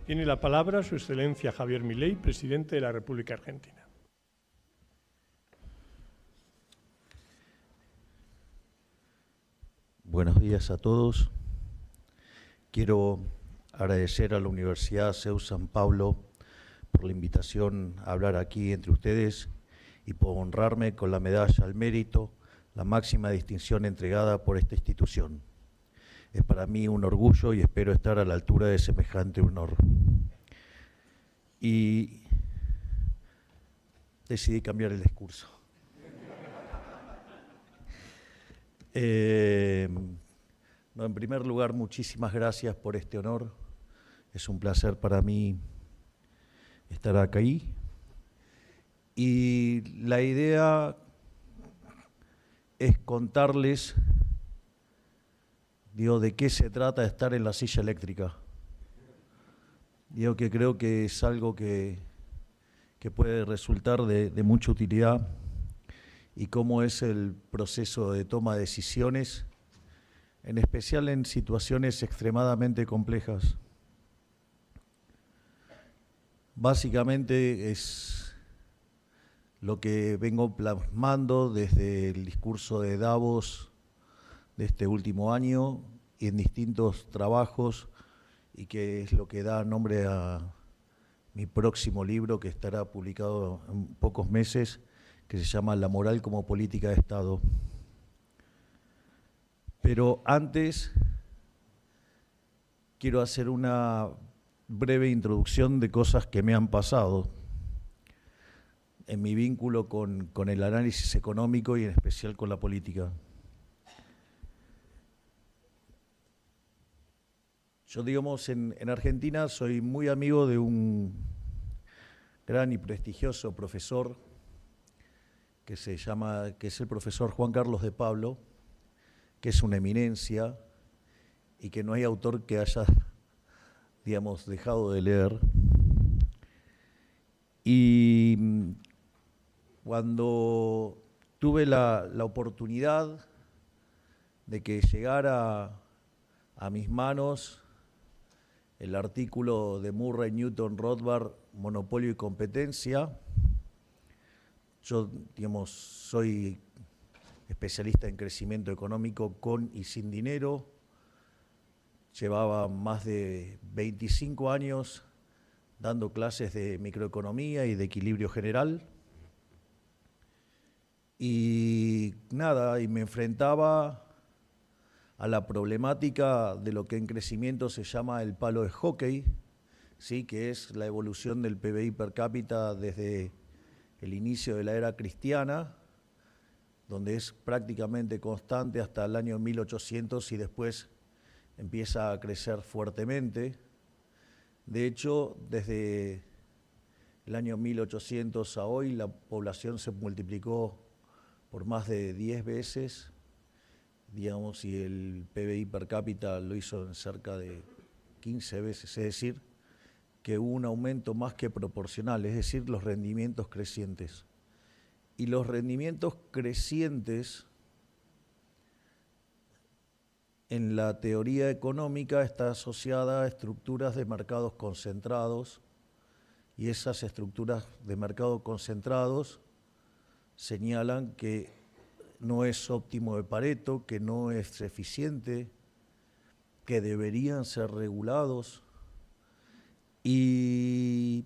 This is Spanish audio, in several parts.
Tiene la palabra Su Excelencia Javier Milei, presidente de la República Argentina. Buenos días a todos. Quiero agradecer a la Universidad CEU San Pablo por la invitación a hablar aquí entre ustedes y por honrarme con la medalla al mérito, la máxima distinción entregada por esta institución. Es para mí un orgullo y espero estar a la altura de semejante honor. Y decidí cambiar el discurso. No, en primer lugar, muchísimas gracias por este honor. Es un placer para mí estar aquí. Y la idea es contarles, de qué se trata estar en la silla eléctrica. Que creo que es algo que puede resultar de mucha utilidad y cómo es el proceso de toma de decisiones, en especial en situaciones extremadamente complejas. Básicamente es lo que vengo plasmando desde el discurso de Davos de este último año y en distintos trabajos, y que es lo que da nombre a mi próximo libro, que estará publicado en pocos meses, que se llama La moral como política de Estado. Pero antes quiero hacer una breve introducción de cosas que me han pasado en mi vínculo con el análisis económico y en especial con la política. Yo, en Argentina soy muy amigo de un gran y prestigioso profesor que es el profesor Juan Carlos de Pablo, que es una eminencia y que no hay autor que haya, dejado de leer. Y cuando tuve la oportunidad de que llegara a mis manos el artículo de Murray, Newton, Rothbard, Monopolio y Competencia, yo, soy especialista en crecimiento económico con y sin dinero. Llevaba más de 25 años dando clases de microeconomía y de equilibrio general. Y me enfrentaba a la problemática de lo que en crecimiento se llama el palo de hockey, ¿sí? Que es la evolución del PBI per cápita desde el inicio de la era cristiana, donde es prácticamente constante hasta el año 1800 y después empieza a crecer fuertemente. De hecho, desde el año 1800 a hoy, la población se multiplicó por más de 10 veces, y el PBI per cápita lo hizo en cerca de 15 veces, es decir, que hubo un aumento más que proporcional, es decir, los rendimientos crecientes. Y los rendimientos crecientes en la teoría económica está asociada a estructuras de mercados concentrados, y esas estructuras de mercado concentrados señalan que no es óptimo de Pareto, que no es eficiente, que deberían ser regulados. Y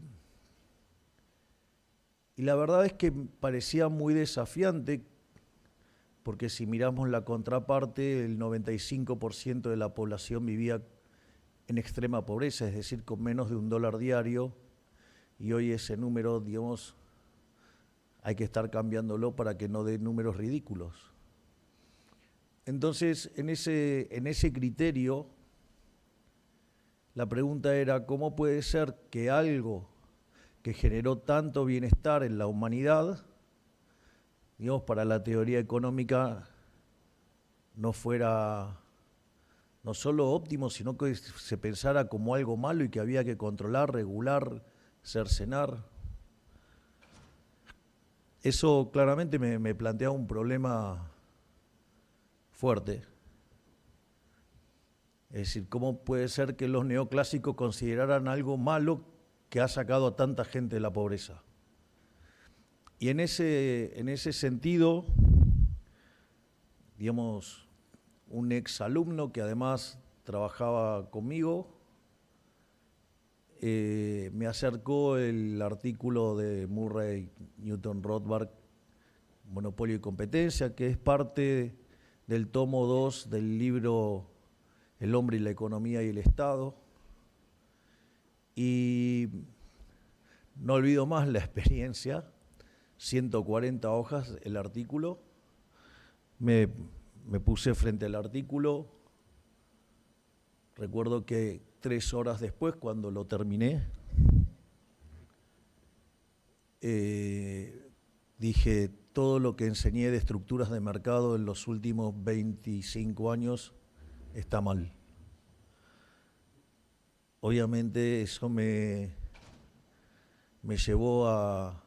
la verdad es que parecía muy desafiante, porque si miramos la contraparte, el 95% de la población vivía en extrema pobreza, es decir, con menos de $1 diario, y hoy ese número, hay que estar cambiándolo para que no dé números ridículos. Entonces, en ese criterio, la pregunta era, ¿cómo puede ser que algo que generó tanto bienestar en la humanidad, para la teoría económica, no fuera no solo óptimo, sino que se pensara como algo malo y que había que controlar, regular, cercenar? Eso claramente me planteaba un problema fuerte. Es decir, ¿cómo puede ser que los neoclásicos consideraran algo malo que ha sacado a tanta gente de la pobreza? Y en ese sentido, digamos, un exalumno que además trabajaba conmigo, me acercó el artículo de Murray Newton Rothbard, Monopolio y Competencia, que es parte del tomo 2 del libro El hombre y la economía y el Estado. Y no olvido más la experiencia, 140 hojas el artículo. Me puse frente al artículo. Recuerdo que 3 horas después, cuando lo terminé, dije, todo lo que enseñé de estructuras de mercado en los últimos 25 años está mal. Obviamente eso me llevó a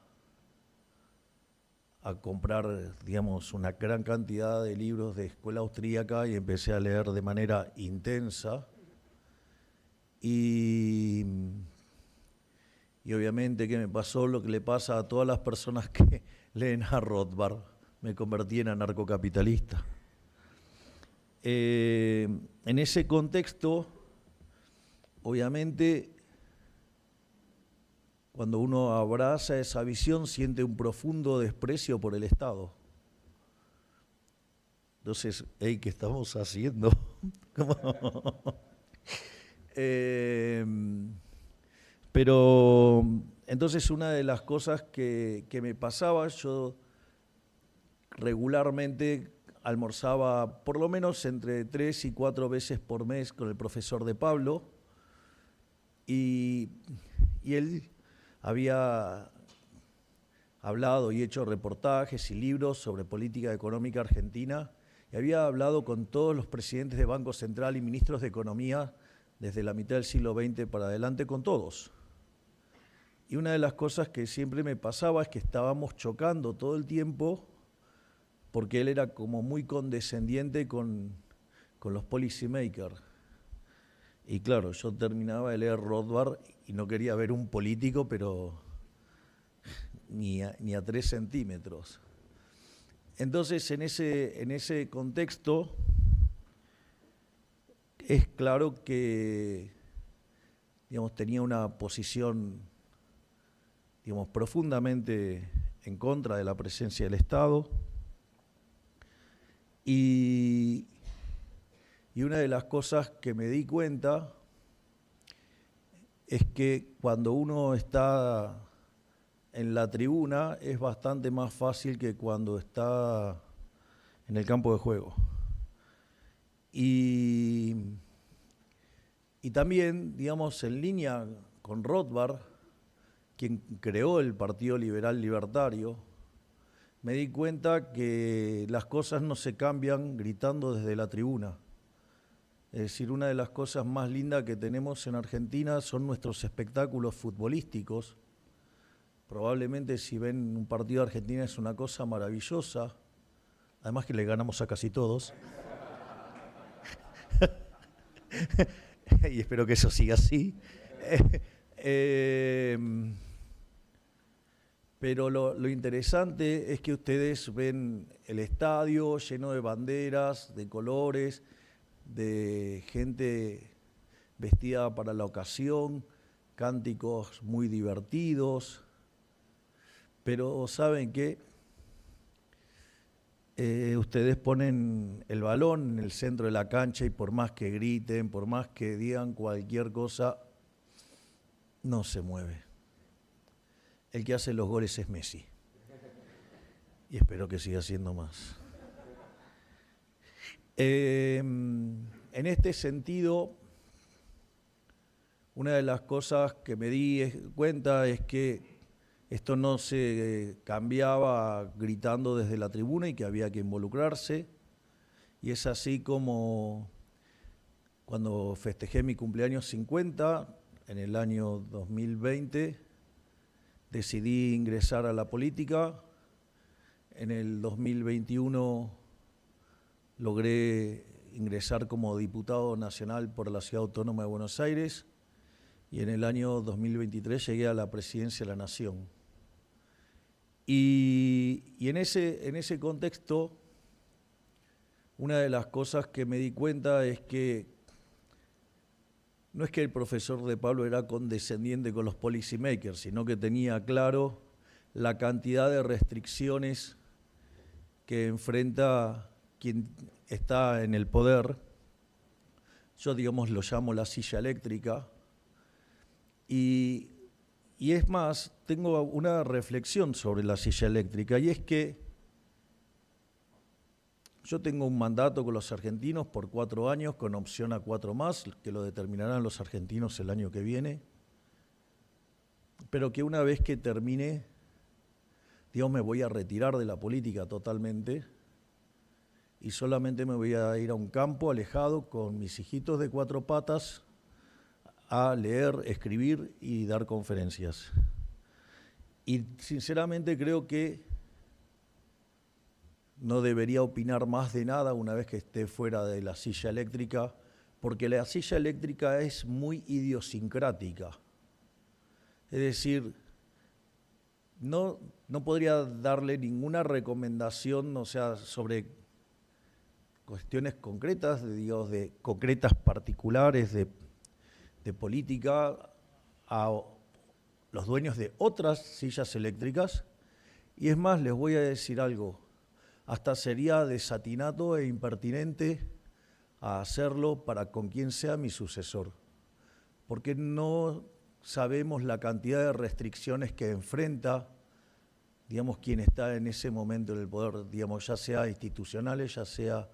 comprar, digamos, una gran cantidad de libros de escuela austríaca y empecé a leer de manera intensa. Y obviamente que me pasó lo que le pasa a todas las personas que leen a Rothbard, me convertí en anarcocapitalista. En ese contexto, obviamente, cuando uno abraza esa visión, siente un profundo desprecio por el Estado. Entonces, hey, ¿qué estamos haciendo? Pero entonces una de las cosas que me pasaba, yo regularmente almorzaba por lo menos entre 3 y 4 veces por mes con el profesor de Pablo, y él había hablado y hecho reportajes y libros sobre política económica argentina, y había hablado con todos los presidentes de Banco Central y ministros de Economía desde la mitad del siglo XX para adelante, con todos. Y una de las cosas que siempre me pasaba es que estábamos chocando todo el tiempo, porque él era como muy condescendiente con los policymakers. Y claro, yo terminaba de leer Rothbard y no quería ver un político, pero ni a 3 centímetros. Entonces, en ese contexto, es claro que, digamos, tenía una posición, digamos, profundamente en contra de la presencia del Estado. Y una de las cosas que me di cuenta es que cuando uno está en la tribuna es bastante más fácil que cuando está en el campo de juego. Y también, digamos, en línea con Rothbard, quien creó el Partido Liberal Libertario, me di cuenta que las cosas no se cambian gritando desde la tribuna. Es decir, una de las cosas más lindas que tenemos en Argentina son nuestros espectáculos futbolísticos. Probablemente si ven un partido de Argentina es una cosa maravillosa, además que le ganamos a casi todos. Y espero que eso siga así. Pero lo interesante es que ustedes ven el estadio lleno de banderas, de colores, de gente vestida para la ocasión, cánticos muy divertidos. Pero ¿saben qué? Ustedes ponen el balón en el centro de la cancha y por más que griten, por más que digan cualquier cosa, no se mueve. El que hace los goles es Messi. Y espero que siga siendo más. En este sentido, una de las cosas que me di cuenta es que esto no se cambiaba gritando desde la tribuna y que había que involucrarse. Y es así como cuando festejé mi cumpleaños 50, en el año 2020, decidí ingresar a la política. En el 2021 logré ingresar como diputado nacional por la Ciudad Autónoma de Buenos Aires y en el año 2023 llegué a la presidencia de la Nación. Y en ese contexto, una de las cosas que me di cuenta es que no es que el profesor de Pablo era condescendiente con los policymakers, sino que tenía claro la cantidad de restricciones que enfrenta quien está en el poder. Yo, digamos, lo llamo la silla eléctrica. Y es más, tengo una reflexión sobre la silla eléctrica, y es que yo tengo un mandato con los argentinos por 4 años, con opción a 4 más, que lo determinarán los argentinos el año que viene, pero que una vez que termine, digamos, me voy a retirar de la política totalmente y solamente me voy a ir a un campo alejado con mis hijitos de 4 patas a leer, escribir y dar conferencias. Y sinceramente creo que no debería opinar más de nada una vez que esté fuera de la silla eléctrica, porque la silla eléctrica es muy idiosincrática. Es decir, no podría darle ninguna recomendación, o sea, sobre cuestiones concretas, digamos, de concretas particulares de política a los dueños de otras sillas eléctricas. Y es más, les voy a decir algo, hasta sería desatinato e impertinente a hacerlo para con quien sea mi sucesor, porque no sabemos la cantidad de restricciones que enfrenta, digamos, quien está en ese momento en el poder, digamos, ya sea institucionales, ya sea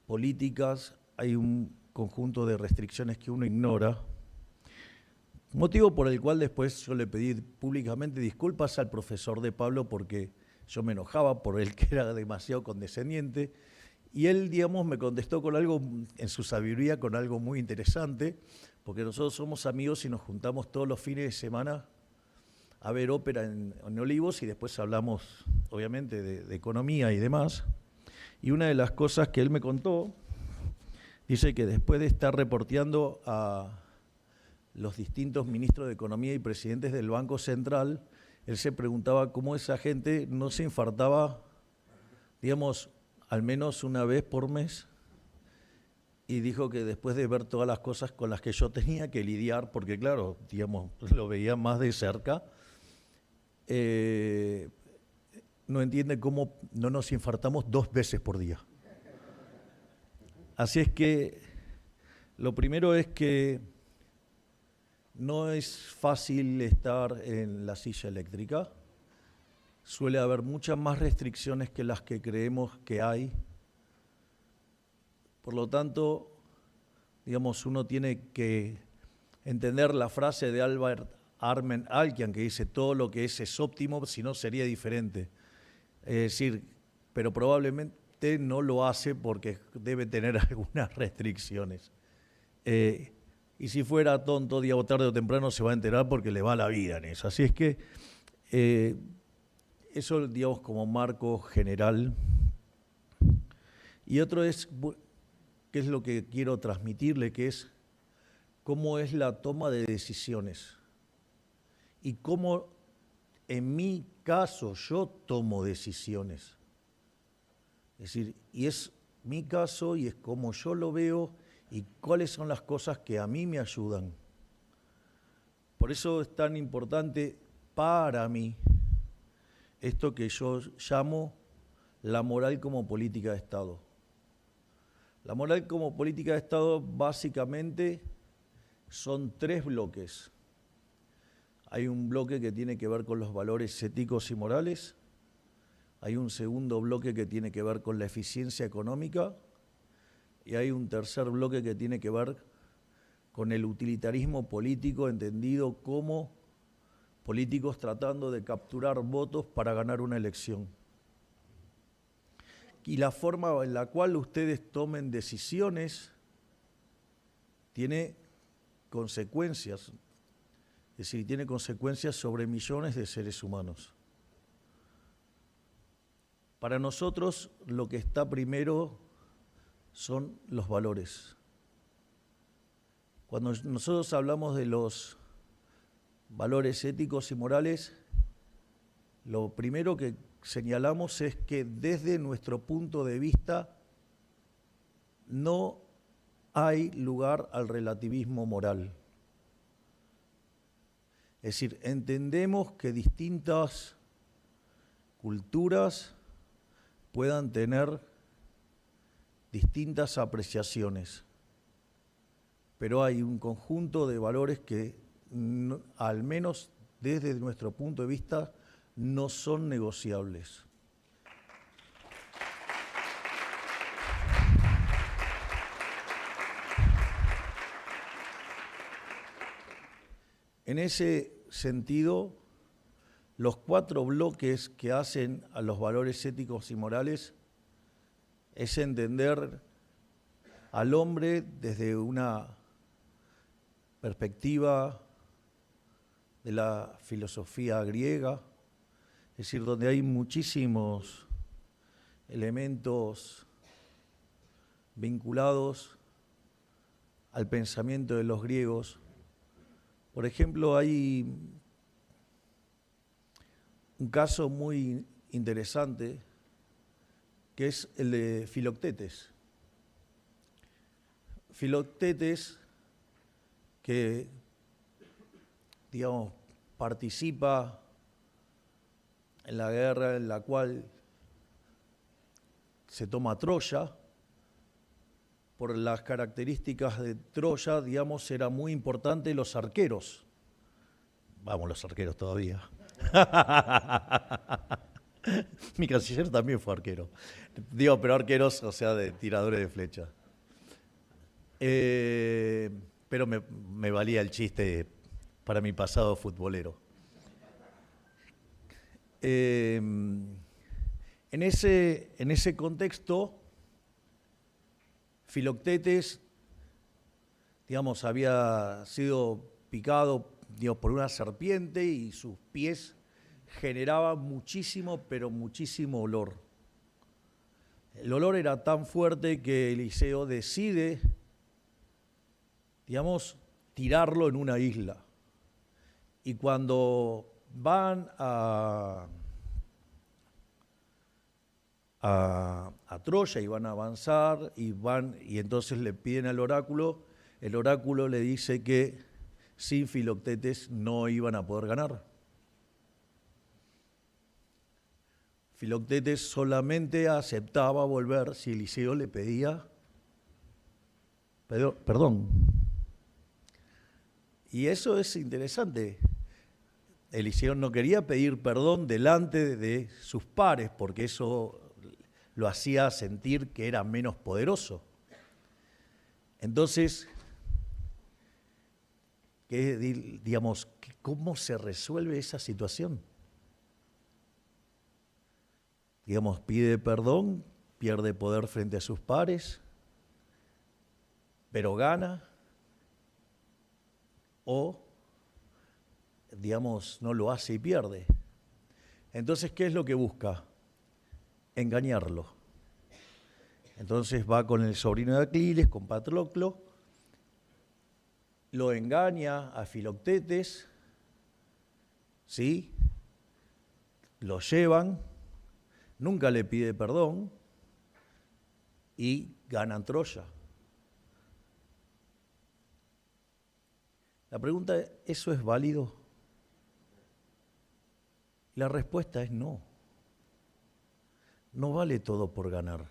políticas. Hay un conjunto de restricciones que uno ignora, motivo por el cual después yo le pedí públicamente disculpas al profesor de Pablo porque yo me enojaba por él, que era demasiado condescendiente, y él, digamos, me contestó con algo, en su sabiduría, con algo muy interesante, porque nosotros somos amigos y nos juntamos todos los fines de semana a ver ópera en Olivos y después hablamos, obviamente, de economía y demás. Y una de las cosas que él me contó, dice que después de estar reporteando a los distintos ministros de Economía y presidentes del Banco Central, él se preguntaba cómo esa gente no se infartaba, digamos, al menos una vez por mes, y dijo que después de ver todas las cosas con las que yo tenía que lidiar, porque claro, digamos, lo veía más de cerca, no entiende cómo no nos infartamos 2 veces por día. Así es que lo primero es que no es fácil estar en la silla eléctrica. Suele haber muchas más restricciones que las que creemos que hay. Por lo tanto, digamos, uno tiene que entender la frase de Albert Armen Alkian que dice: todo lo que es óptimo, si no sería diferente. Es decir, pero probablemente no lo hace porque debe tener algunas restricciones. Y si fuera tonto, día o tarde o temprano se va a enterar porque le va la vida en eso. Así es que eso, digamos, como marco general. Y otro es, ¿qué es lo que quiero transmitirle? Que es cómo es la toma de decisiones y cómo, en mi caso, yo tomo decisiones. Es decir, y es mi caso y es como yo lo veo y cuáles son las cosas que a mí me ayudan. Por eso es tan importante para mí esto que yo llamo la moral como política de Estado. La moral como política de Estado básicamente son 3 bloques. Hay un bloque que tiene que ver con los valores éticos y morales, hay un segundo bloque que tiene que ver con la eficiencia económica y hay un tercer bloque que tiene que ver con el utilitarismo político, entendido como políticos tratando de capturar votos para ganar una elección. Y la forma en la cual ustedes tomen decisiones tiene consecuencias, es decir, tiene consecuencias sobre millones de seres humanos. Para nosotros lo que está primero son los valores. Cuando nosotros hablamos de los valores éticos y morales, lo primero que señalamos es que desde nuestro punto de vista no hay lugar al relativismo moral. Es decir, entendemos que distintas culturas puedan tener distintas apreciaciones, pero hay un conjunto de valores que, al menos desde nuestro punto de vista, no son negociables. En ese sentido, los 4 bloques que hacen a los valores éticos y morales es entender al hombre desde una perspectiva de la filosofía griega, es decir, donde hay muchísimos elementos vinculados al pensamiento de los griegos. Por ejemplo, hay un caso muy interesante que es el de Filoctetes. Filoctetes, que, digamos, participa en la guerra en la cual se toma Troya. Por las características de Troya, digamos, era muy importante los arqueros. Vamos, los arqueros todavía. Mi canciller también fue arquero. Digo, pero arqueros, o sea, de tiradores de flecha. Pero me valía el chiste para mi pasado futbolero. En ese contexto, Filoctetes, digamos, había sido picado, digamos, por una serpiente y sus pies generaban muchísimo, pero muchísimo olor. El olor era tan fuerte que Eliseo decide, digamos, tirarlo en una isla. Y cuando van a Troya y van a avanzar y entonces le piden al oráculo, el oráculo le dice que sin Filoctetes no iban a poder ganar. Filoctetes solamente aceptaba volver si Eliseo le pedía perdón. Y eso es interesante. Eliseo no quería pedir perdón delante de sus pares porque eso lo hacía sentir que era menos poderoso. Entonces, digamos, ¿cómo se resuelve esa situación? Digamos, pide perdón, pierde poder frente a sus pares, pero gana, o, digamos, no lo hace y pierde. Entonces, ¿qué es lo que busca? Engañarlo. Entonces va con el sobrino de Aquiles, con Patroclo, lo engaña a Filoctetes, ¿sí? Lo llevan, nunca le pide perdón y ganan Troya. La pregunta es, ¿eso es válido? La respuesta es no. No vale todo por ganar.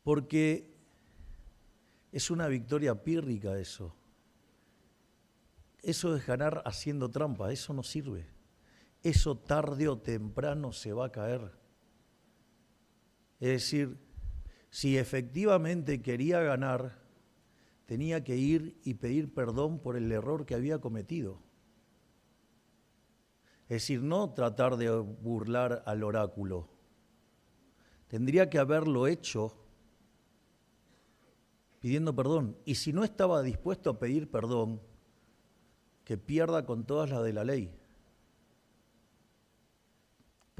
Porque es una victoria pírrica eso. Eso es ganar haciendo trampa, eso no sirve. Eso tarde o temprano se va a caer. Es decir, si efectivamente quería ganar, tenía que ir y pedir perdón por el error que había cometido. Es decir, no tratar de burlar al oráculo. Tendría que haberlo hecho pidiendo perdón. Y si no estaba dispuesto a pedir perdón, que pierda con todas las de la ley.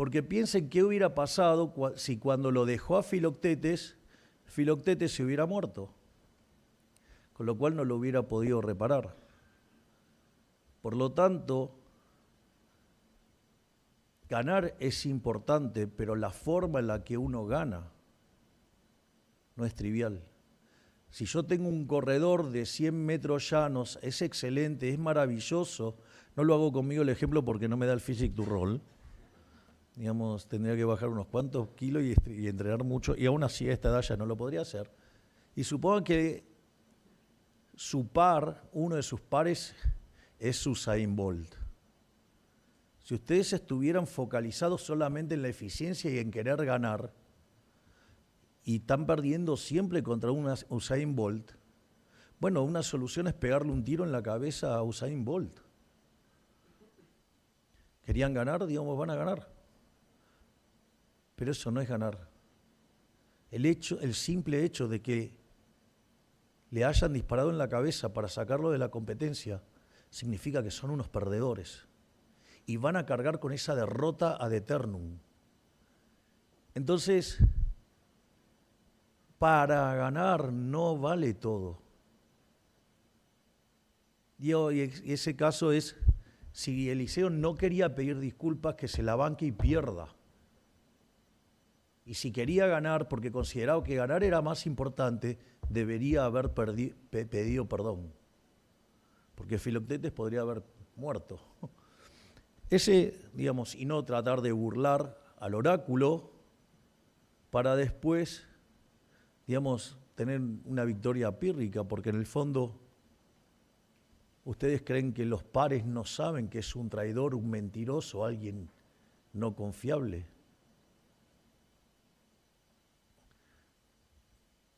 Porque piensen qué hubiera pasado si cuando lo dejó a Filoctetes, Filoctetes se hubiera muerto, con lo cual no lo hubiera podido reparar. Por lo tanto, ganar es importante, pero la forma en la que uno gana no es trivial. Si yo tengo un corredor de 100 metros llanos, es excelente, es maravilloso. No lo hago conmigo el ejemplo porque no me da el physique du rol. Digamos, tendría que bajar unos cuantos kilos y entrenar mucho, y aún así a esta edad ya no lo podría hacer. Y supongan que su par, uno de sus pares, es Usain Bolt. Si ustedes estuvieran focalizados solamente en la eficiencia y en querer ganar, y están perdiendo siempre contra un Usain Bolt, bueno, una solución es pegarle un tiro en la cabeza a Usain Bolt. ¿Querían ganar? Digamos, van a ganar. Pero eso no es ganar. El simple hecho de que le hayan disparado en la cabeza para sacarlo de la competencia significa que son unos perdedores y van a cargar con esa derrota ad eternum. Entonces, para ganar no vale todo. Y ese caso es, si Eliseo no quería pedir disculpas, que se la banque y pierda. Y si quería ganar, porque consideraba que ganar era más importante, debería haber pedido perdón. Porque Filoctetes podría haber muerto. Digamos, y no tratar de burlar al oráculo para después, digamos, tener una victoria pírrica, porque en el fondo ustedes creen que los pares no saben que es un traidor, un mentiroso, alguien no confiable.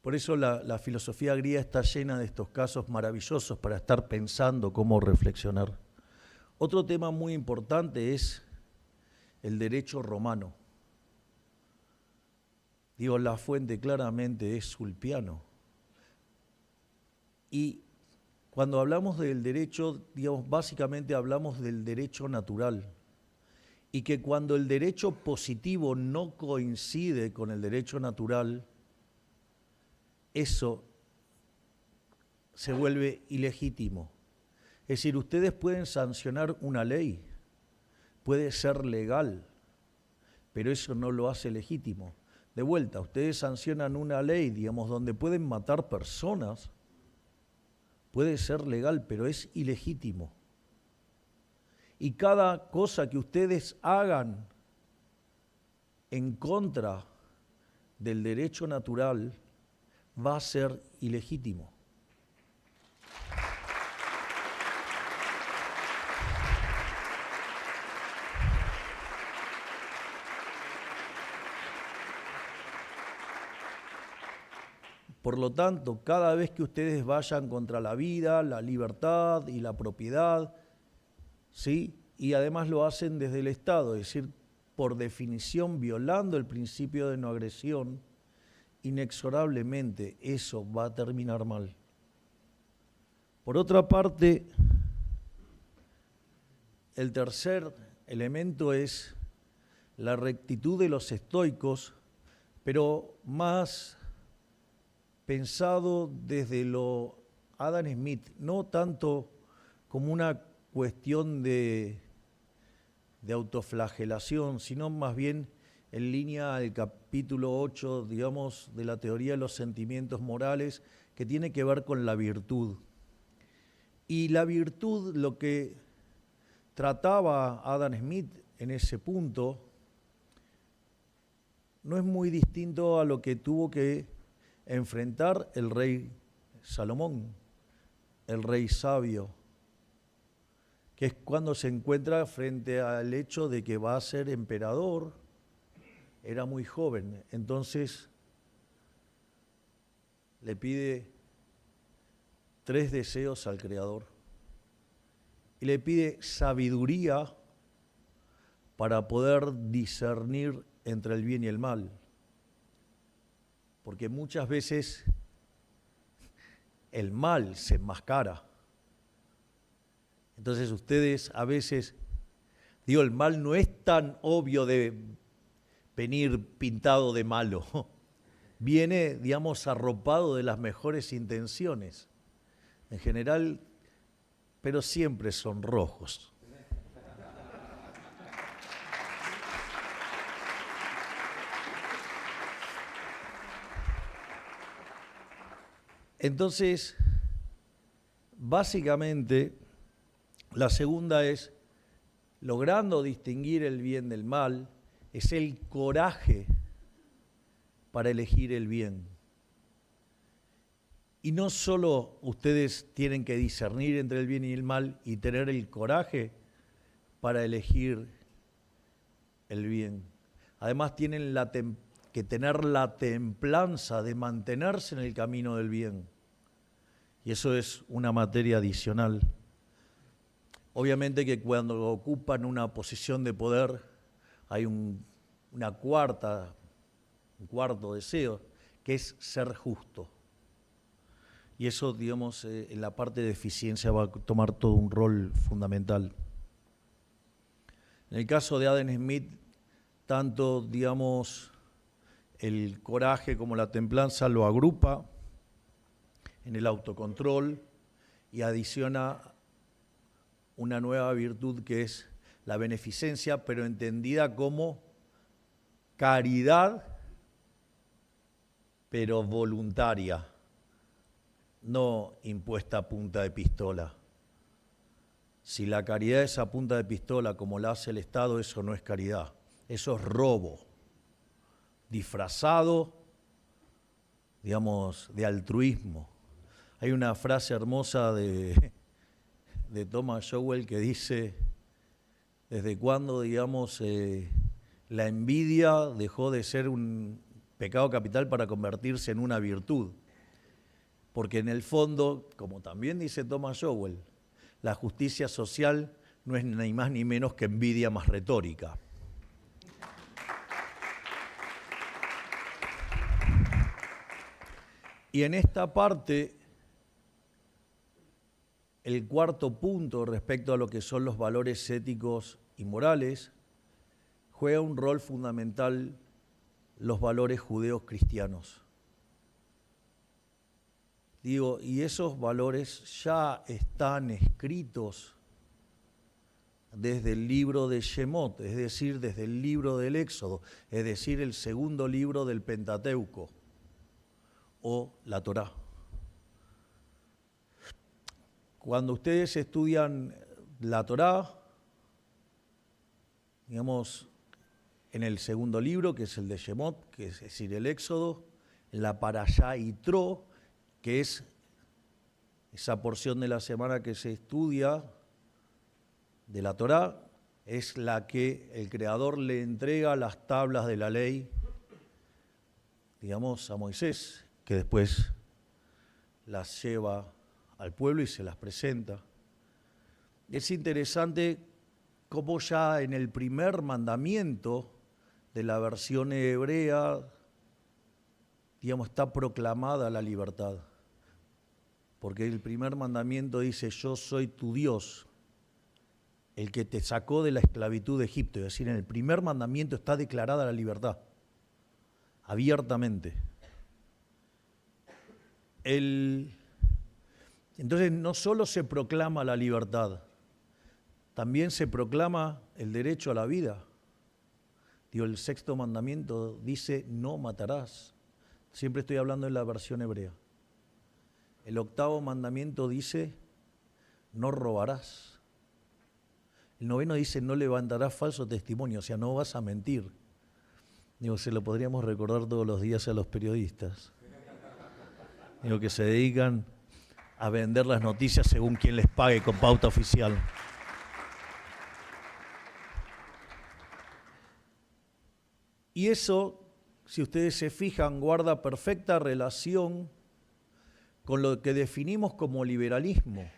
Por eso la filosofía griega está llena de estos casos maravillosos para estar pensando cómo reflexionar. Otro tema muy importante es el derecho romano. Digo, la fuente claramente es Ulpiano. Y cuando hablamos del derecho, digamos, básicamente hablamos del derecho natural. Y que cuando el derecho positivo no coincide con el derecho natural, eso se vuelve ilegítimo. Es decir, ustedes pueden sancionar una ley, puede ser legal, pero eso no lo hace legítimo. De vuelta, ustedes sancionan una ley, digamos, donde pueden matar personas, puede ser legal, pero es ilegítimo. Y cada cosa que ustedes hagan en contra del derecho natural va a ser ilegítimo. Por lo tanto, cada vez que ustedes vayan contra la vida, la libertad y la propiedad, ¿sí? Y además lo hacen desde el Estado, es decir, por definición violando el principio de no agresión, inexorablemente eso va a terminar mal. Por otra parte, el tercer elemento es la rectitud de los estoicos, pero más pensado desde lo Adam Smith, no tanto como una cuestión de autoflagelación, sino más bien en línea al capítulo 8, digamos, de la teoría de los sentimientos morales, que tiene que ver con la virtud. Y la virtud, lo que trataba Adam Smith en ese punto, no es muy distinto a lo que tuvo que enfrentar el rey Salomón, el rey sabio, que es cuando se encuentra frente al hecho de que va a ser emperador. Era muy joven, entonces le pide 3 deseos al Creador y le pide sabiduría para poder discernir entre el bien y el mal, porque muchas veces el mal se enmascara. Entonces ustedes a veces Digo, el mal no es tan obvio de venir pintado de malo. Viene, digamos, arropado de las mejores intenciones. En general, pero siempre son rojos. Entonces, básicamente, la segunda es, logrando distinguir el bien del mal, es el coraje para elegir el bien. Y no solo ustedes tienen que discernir entre el bien y el mal y tener el coraje para elegir el bien. Además tienen que tener la templanza de mantenerse en el camino del bien. Y eso es una materia adicional. Obviamente que cuando ocupan una posición de poder hay un cuarto deseo, que es ser justo. Y eso, digamos, en la parte de eficiencia va a tomar todo un rol fundamental. En el caso de Adam Smith, tanto, digamos, el coraje como la templanza lo agrupa en el autocontrol y adiciona una nueva virtud que es la beneficencia, pero entendida como caridad, pero voluntaria, no impuesta a punta de pistola. Si la caridad es a punta de pistola como la hace el Estado, eso no es caridad, eso es robo, disfrazado, digamos, de altruismo. Hay una frase hermosa de Thomas Sowell que dice, ¿desde cuándo, digamos, la envidia dejó de ser un pecado capital para convertirse en una virtud? Porque en el fondo, como también dice Thomas Sowell, la justicia social no es ni más ni menos que envidia más retórica. Y en esta parte, el cuarto punto respecto a lo que son los valores éticos y morales, juega un rol fundamental los valores judeos cristianos. Digo, y esos valores ya están escritos desde el libro de Shemot, es decir, desde el libro del Éxodo, es decir, el segundo libro del Pentateuco o la Torá. Cuando ustedes estudian la Torá, digamos, en el segundo libro, que es el de Shemot, que es decir, el Éxodo, en la Parashá Yitro, que es esa porción de la semana que se estudia de la Torá, es la que el Creador le entrega las tablas de la ley, digamos, a Moisés, que después las lleva al pueblo y se las presenta. Es interesante cómo ya en el primer mandamiento de la versión hebrea, digamos, está proclamada la libertad. Porque el primer mandamiento dice, yo soy tu Dios, el que te sacó de la esclavitud de Egipto. Es decir, en el primer mandamiento está declarada la libertad, abiertamente. Entonces no solo se proclama la libertad, también se proclama el derecho a la vida. Digo, el sexto mandamiento dice, no matarás. Siempre estoy hablando en la versión hebrea. El octavo mandamiento dice, no robarás. El noveno dice, no levantarás falso testimonio, o sea, no vas a mentir. Digo, se lo podríamos recordar todos los días a los periodistas. Digo, que se dedican a vender las noticias según quien les pague con pauta oficial. Y eso, si ustedes se fijan, guarda perfecta relación con lo que definimos como liberalismo.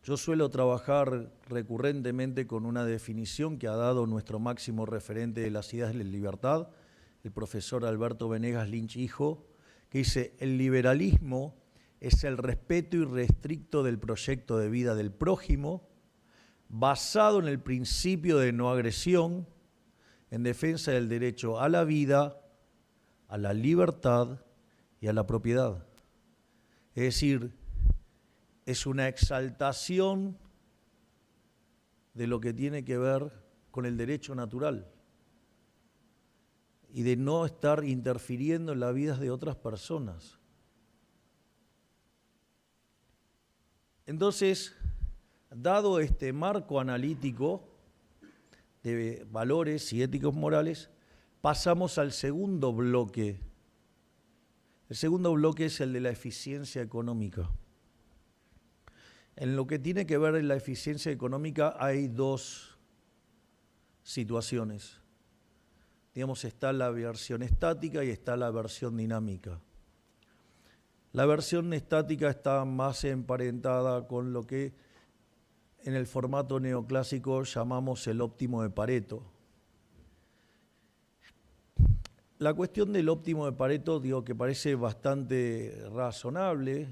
Yo suelo trabajar recurrentemente con una definición que ha dado nuestro máximo referente de las ideas de la libertad, el profesor Alberto Venegas Lynch hijo, que dice, el liberalismo es el respeto irrestricto del proyecto de vida del prójimo, basado en el principio de no agresión, en defensa del derecho a la vida, a la libertad y a la propiedad. Es decir, es una exaltación de lo que tiene que ver con el derecho natural y de no estar interfiriendo en las vidas de otras personas. Entonces, dado este marco analítico de valores y éticos morales, pasamos al segundo bloque. El segundo bloque es el de la eficiencia económica. En lo que tiene que ver en la eficiencia económica hay dos situaciones. Digamos, está la versión estática y está la versión dinámica. La versión estática está más emparentada con lo que en el formato neoclásico llamamos el óptimo de Pareto. La cuestión del óptimo de Pareto, digo que parece bastante razonable,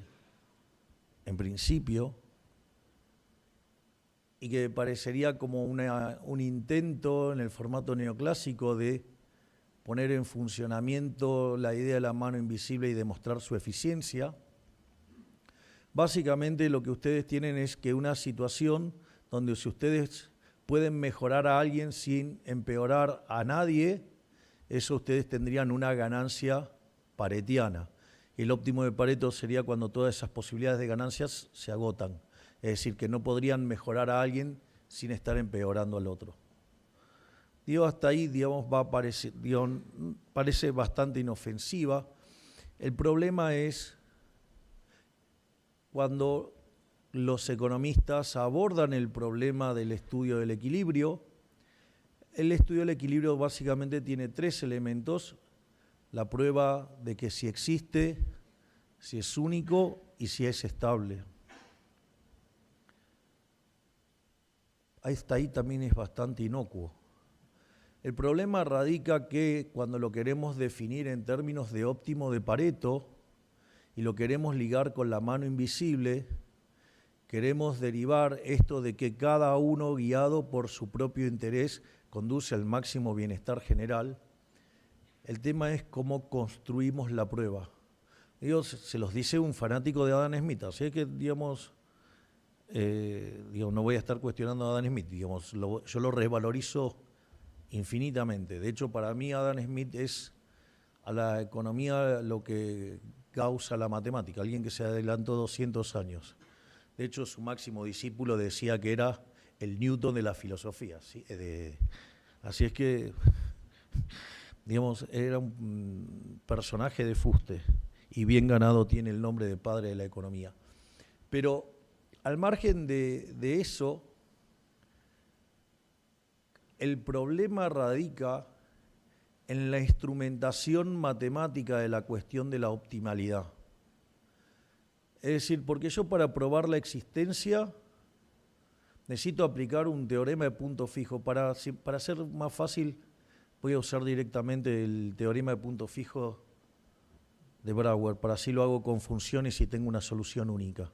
en principio, y que parecería como un intento en el formato neoclásico de poner en funcionamiento la idea de la mano invisible y demostrar su eficiencia. Básicamente lo que ustedes tienen es que una situación donde si ustedes pueden mejorar a alguien sin empeorar a nadie, eso ustedes tendrían una ganancia paretiana. El óptimo de Pareto sería cuando todas esas posibilidades de ganancias se agotan. Es decir, que no podrían mejorar a alguien sin estar empeorando al otro. Digo, hasta ahí, digamos, parece bastante inofensiva. El problema es cuando los economistas abordan el problema del estudio del equilibrio. El estudio del equilibrio básicamente tiene tres elementos: la prueba de que si existe, si es único y si es estable. Hasta ahí también es bastante inocuo. El problema radica que cuando lo queremos definir en términos de óptimo de Pareto y lo queremos ligar con la mano invisible, queremos derivar esto de que cada uno, guiado por su propio interés, conduce al máximo bienestar general. El tema es cómo construimos la prueba. Se los dice un fanático de Adam Smith, así que, digamos, no voy a estar cuestionando a Adam Smith, digamos, yo lo revalorizo infinitamente. De hecho, para mí Adam Smith es a la economía lo que Gauss a la matemática, alguien que se adelantó 200 años. De hecho, su máximo discípulo decía que era el Newton de la filosofía. ¿Sí? Así es que, digamos, era un personaje de fuste y bien ganado tiene el nombre de padre de la economía. Pero al margen de eso, el problema radica en la instrumentación matemática de la cuestión de la optimalidad. Es decir, porque yo para probar la existencia necesito aplicar un teorema de punto fijo. Para ser más fácil, voy a usar directamente el teorema de punto fijo de Brouwer, para así lo hago con funciones y tengo una solución única.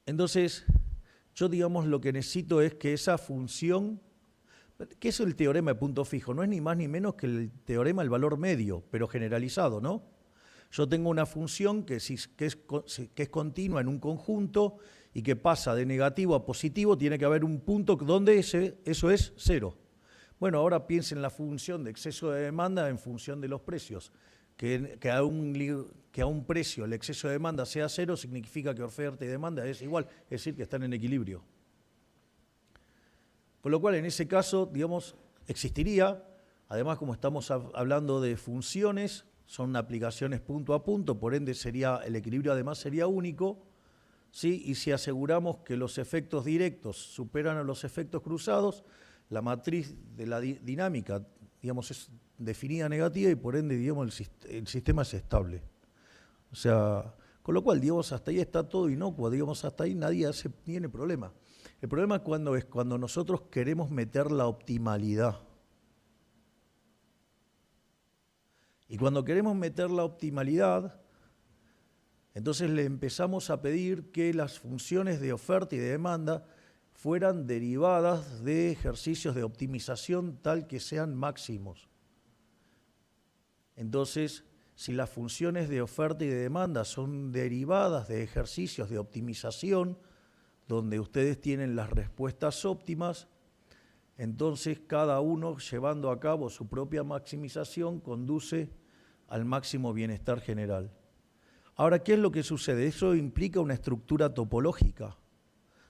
Entonces, yo, digamos, lo que necesito es que esa función, ¿qué es el teorema de punto fijo? No es ni más ni menos que el teorema del valor medio, pero generalizado, ¿no? Yo tengo una función que es continua en un conjunto y que pasa de negativo a positivo, tiene que haber un punto donde eso es cero. Bueno, ahora piensen en la función de exceso de demanda en función de los precios. Que a un precio el exceso de demanda sea cero significa que oferta y demanda es igual, es decir, que están en equilibrio. Con lo cual, en ese caso, digamos, existiría, además, como estamos hablando de funciones, son aplicaciones punto a punto, por ende el equilibrio además sería único, ¿sí? Y si aseguramos que los efectos directos superan a los efectos cruzados, la matriz de la dinámica, digamos, es definida negativa y por ende, digamos, el sistema es estable. O sea, con lo cual, digamos, hasta ahí está todo inocuo, digamos, hasta ahí nadie tiene problema. El problema es cuando nosotros queremos meter la optimalidad. Y cuando queremos meter la optimalidad, entonces le empezamos a pedir que las funciones de oferta y de demanda fueran derivadas de ejercicios de optimización tal que sean máximos. Entonces, si las funciones de oferta y de demanda son derivadas de ejercicios de optimización, donde ustedes tienen las respuestas óptimas, entonces cada uno llevando a cabo su propia maximización conduce al máximo bienestar general. Ahora, ¿qué es lo que sucede? Eso implica una estructura topológica,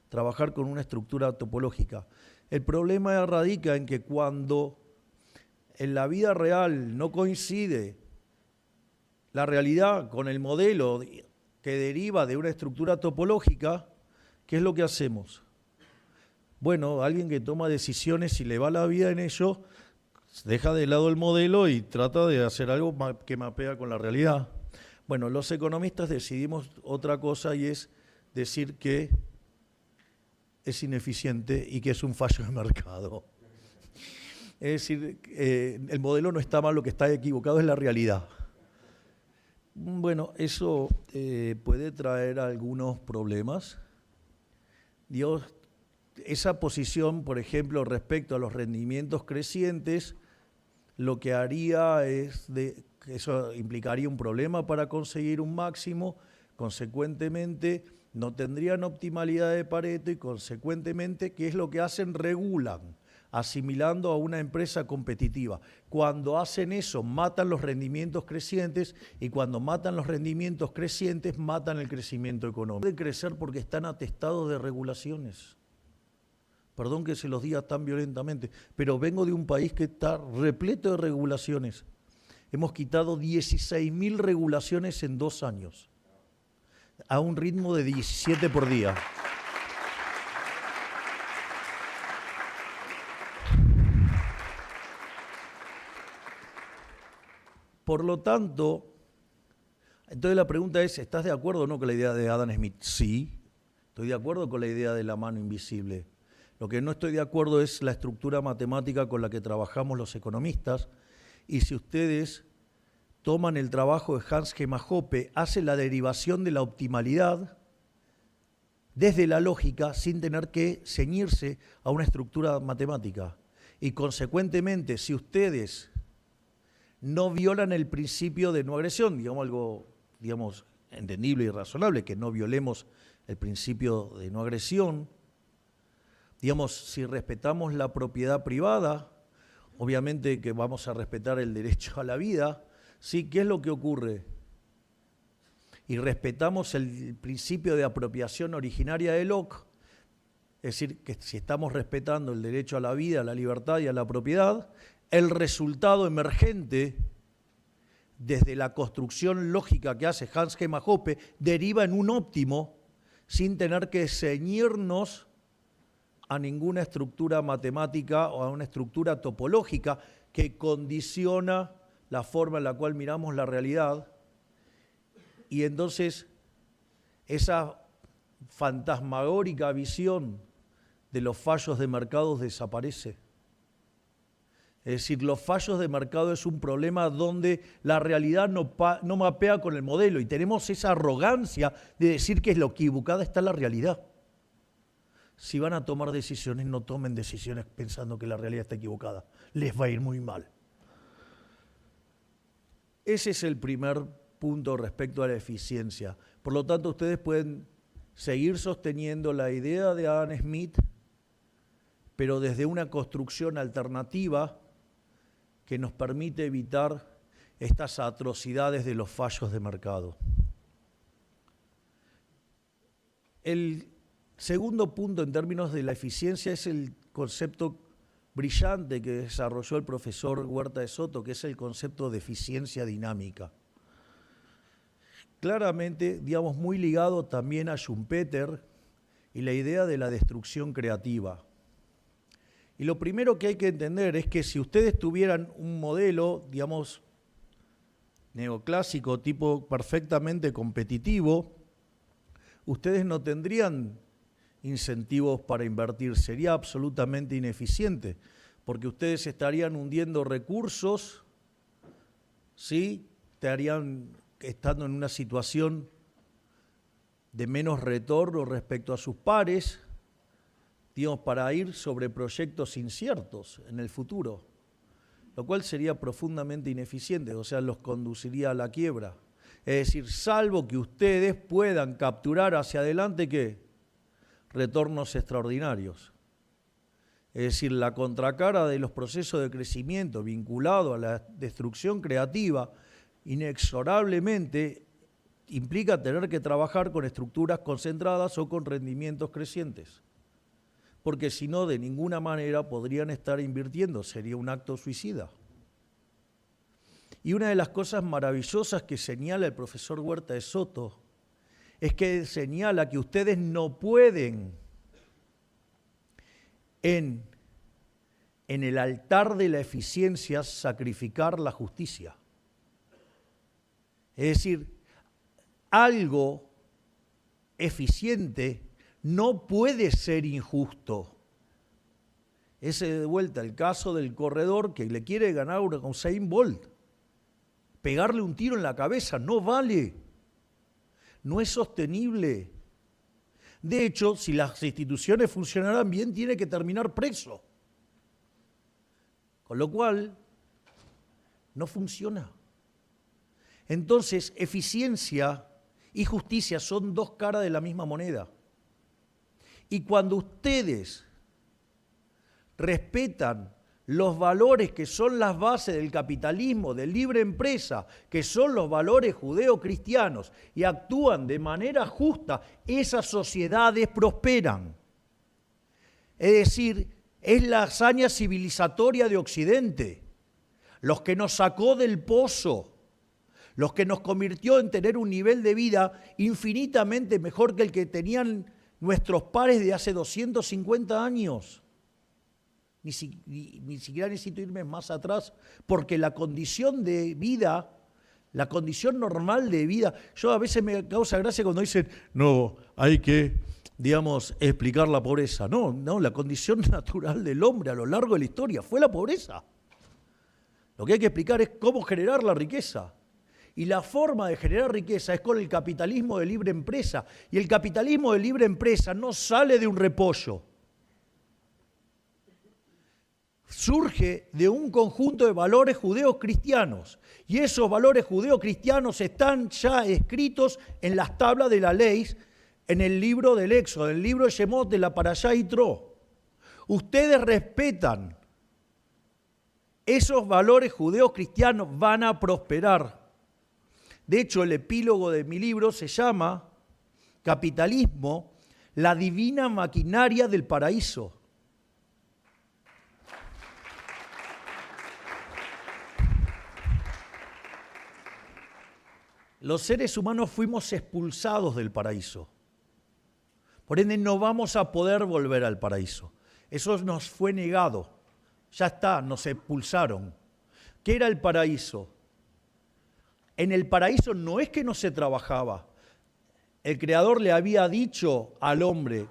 trabajar con una estructura topológica. El problema radica en que cuando en la vida real no coincide la realidad con el modelo que deriva de una estructura topológica, ¿qué es lo que hacemos? Bueno, alguien que toma decisiones y le va la vida en ello, deja de lado el modelo y trata de hacer algo que mapea con la realidad. Bueno, los economistas decidimos otra cosa y es decir que es ineficiente y que es un fallo de mercado. Es decir, el modelo no está mal, lo que está equivocado es la realidad. Bueno, eso puede traer algunos problemas. Esa posición, por ejemplo, respecto a los rendimientos crecientes, lo que haría es, eso implicaría un problema para conseguir un máximo, consecuentemente no tendrían optimalidad de Pareto y consecuentemente, ¿qué es lo que hacen? Regulan, asimilando a una empresa competitiva. Cuando hacen eso, matan los rendimientos crecientes y cuando matan los rendimientos crecientes, matan el crecimiento económico. Pueden crecer porque están atestados de regulaciones. Perdón que se los diga tan violentamente, pero vengo de un país que está repleto de regulaciones. Hemos quitado 16.000 regulaciones en 2 años, a un ritmo de 17 por día. Por lo tanto, entonces la pregunta es, ¿estás de acuerdo o no con la idea de Adam Smith? Sí, estoy de acuerdo con la idea de la mano invisible. Lo que no estoy de acuerdo es la estructura matemática con la que trabajamos los economistas, y si ustedes toman el trabajo de Hans Gemma Hoppe, hacen la derivación de la optimalidad desde la lógica sin tener que ceñirse a una estructura matemática. Y consecuentemente, si ustedes no violan el principio de no agresión, digamos algo entendible y razonable, que no violemos el principio de no agresión, si respetamos la propiedad privada, obviamente que vamos a respetar el derecho a la vida, ¿sí? ¿Qué es lo que ocurre? Y respetamos el principio de apropiación originaria de Locke, es decir, que si estamos respetando el derecho a la vida, a la libertad y a la propiedad, el resultado emergente desde la construcción lógica que hace Hans Gemma Hoppe deriva en un óptimo sin tener que ceñirnos a ninguna estructura matemática o a una estructura topológica que condiciona la forma en la cual miramos la realidad. Y entonces esa fantasmagórica visión de los fallos de mercado desaparece. Es decir, los fallos de mercado es un problema donde la realidad no mapea con el modelo y tenemos esa arrogancia de decir que lo equivocada está la realidad. Si van a tomar decisiones, no tomen decisiones pensando que la realidad está equivocada. Les va a ir muy mal. Ese es el primer punto respecto a la eficiencia. Por lo tanto, ustedes pueden seguir sosteniendo la idea de Adam Smith, pero desde una construcción alternativa que nos permite evitar estas atrocidades de los fallos de mercado. El segundo punto en términos de la eficiencia es el concepto brillante que desarrolló el profesor Huerta de Soto, que es el concepto de eficiencia dinámica. Claramente, muy ligado también a Schumpeter y la idea de la destrucción creativa. Y lo primero que hay que entender es que si ustedes tuvieran un modelo, neoclásico, tipo perfectamente competitivo, ustedes no tendrían incentivos para invertir, sería absolutamente ineficiente, porque ustedes estarían hundiendo recursos, ¿sí? Estarían estando en una situación de menos retorno respecto a sus pares, digamos, para ir sobre proyectos inciertos en el futuro, lo cual sería profundamente ineficiente, o sea, los conduciría a la quiebra. Es decir, salvo que ustedes puedan capturar hacia adelante, ¿qué? Retornos extraordinarios. Es decir, la contracara de los procesos de crecimiento vinculado a la destrucción creativa, inexorablemente implica tener que trabajar con estructuras concentradas o con rendimientos crecientes. Porque si no, de ninguna manera podrían estar invirtiendo, sería un acto suicida. Y una de las cosas maravillosas que señala el profesor Huerta de Soto es que señala que ustedes no pueden en el altar de la eficiencia sacrificar la justicia. Es decir, algo eficiente no puede ser injusto. Ese de vuelta el caso del corredor que le quiere ganar a Usain Bolt. Pegarle un tiro en la cabeza no vale, no es sostenible. De hecho, si las instituciones funcionaran bien, tiene que terminar preso. Con lo cual, no funciona. Entonces, eficiencia y justicia son dos caras de la misma moneda. Y cuando ustedes respetan los valores que son las bases del capitalismo, de libre empresa, que son los valores judeo-cristianos, y actúan de manera justa, esas sociedades prosperan. Es decir, es la hazaña civilizatoria de Occidente, los que nos sacó del pozo, los que nos convirtió en tener un nivel de vida infinitamente mejor que el que tenían nuestros pares de hace 250 años. Ni siquiera necesito irme más atrás, porque la condición de vida, la condición normal de vida, yo a veces me causa gracia cuando dicen, no, hay que, digamos, explicar la pobreza. No, la condición natural del hombre a lo largo de la historia fue la pobreza. Lo que hay que explicar es cómo generar la riqueza. Y la forma de generar riqueza es con el capitalismo de libre empresa. Y el capitalismo de libre empresa no sale de un repollo. Surge de un conjunto de valores judeocristianos. Y esos valores judeocristianos están ya escritos en las tablas de la ley, en el libro del Éxodo, en el libro de Shemot, de la Parashá Yitro. Ustedes respetan esos valores judeocristianos, van a prosperar. De hecho, el epílogo de mi libro se llama Capitalismo, la divina maquinaria del paraíso. Los seres humanos fuimos expulsados del paraíso. Por ende, no vamos a poder volver al paraíso. Eso nos fue negado. Ya está, nos expulsaron. ¿Qué era el paraíso? En el paraíso no es que no se trabajaba. El Creador le había dicho al hombre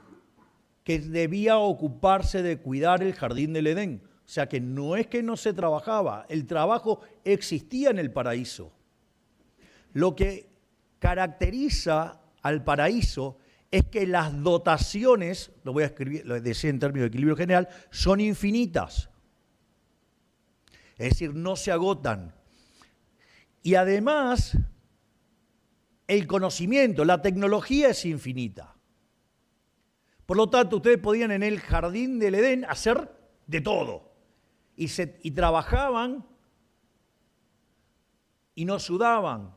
que debía ocuparse de cuidar el jardín del Edén. O sea que no es que no se trabajaba, el trabajo existía en el paraíso. Lo que caracteriza al paraíso es que las dotaciones, lo voy a escribir, lo decía en términos de equilibrio general, son infinitas. Es decir, no se agotan. Y además, el conocimiento, la tecnología es infinita. Por lo tanto, ustedes podían en el jardín del Edén hacer de todo. Y trabajaban y no sudaban.